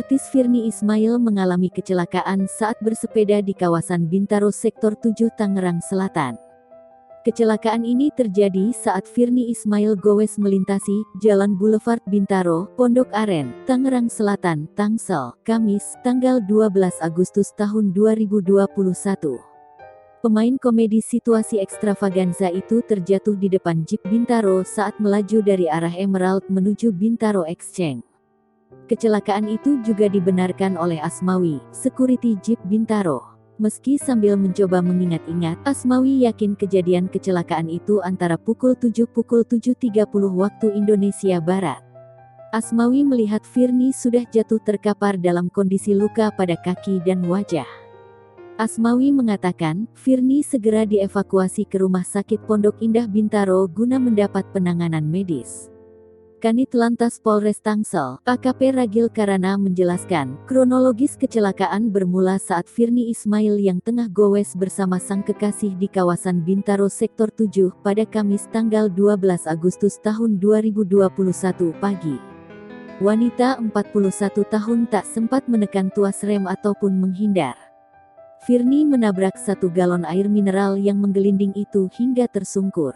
Artis Virnie Ismail mengalami kecelakaan saat bersepeda di kawasan Bintaro Sektor 7 Tangerang Selatan. Kecelakaan ini terjadi saat Virnie Ismail goes melintasi Jalan Boulevard Bintaro, Pondok Aren, Tangerang Selatan, Tangsel, Kamis, tanggal 12 Agustus tahun 2021. Pemain komedi situasi ekstravaganza itu terjatuh di depan Jeep Bintaro saat melaju dari arah Emerald menuju Bintaro Exchange. Kecelakaan itu juga dibenarkan oleh Asmawi, security Jeep Bintaro. Meski sambil mencoba mengingat-ingat, Asmawi yakin kejadian kecelakaan itu antara pukul 7.30 waktu Indonesia Barat. Asmawi melihat Virnie sudah jatuh terkapar dalam kondisi luka pada kaki dan wajah. Asmawi mengatakan, Virnie segera dievakuasi ke Rumah Sakit Pondok Indah Bintaro guna mendapat penanganan medis. Kanit Lantas Polres Tangsel, AKP Ragil Karana menjelaskan, kronologis kecelakaan bermula saat Virnie Ismail yang tengah goes bersama sang kekasih di kawasan Bintaro Sektor 7 pada Kamis tanggal 12 Agustus tahun 2021 pagi. Wanita 41 tahun tak sempat menekan tuas rem ataupun menghindar. Virnie menabrak 1 galon air mineral yang menggelinding itu hingga tersungkur.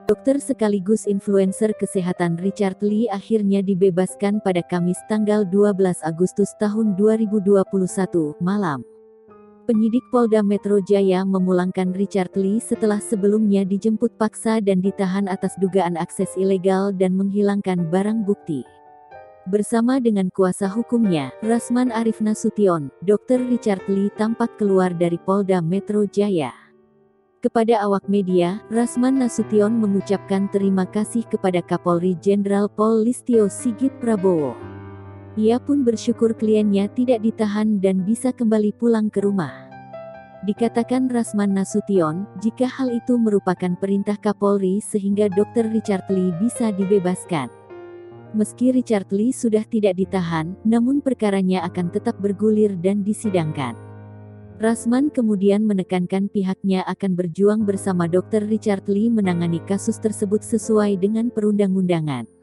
Dokter sekaligus influencer kesehatan Richard Lee akhirnya dibebaskan pada Kamis tanggal 12 Agustus tahun 2021 malam. Penyidik Polda Metro Jaya memulangkan Richard Lee setelah sebelumnya dijemput paksa dan ditahan atas dugaan akses ilegal dan menghilangkan barang bukti. Bersama dengan kuasa hukumnya, Rasman Arif Nasution, Dr. Richard Lee tampak keluar dari Polda Metro Jaya. Kepada awak media, Rasman Nasution mengucapkan terima kasih kepada Kapolri Jenderal Pol Listio Sigit Prabowo. Ia pun bersyukur kliennya tidak ditahan dan bisa kembali pulang ke rumah. Dikatakan Rasman Nasution, jika hal itu merupakan perintah Kapolri sehingga Dr. Richard Lee bisa dibebaskan. Meski Richard Lee sudah tidak ditahan, namun perkaranya akan tetap bergulir dan disidangkan. Rasman kemudian menekankan pihaknya akan berjuang bersama Dr. Richard Lee menangani kasus tersebut sesuai dengan perundang-undangan.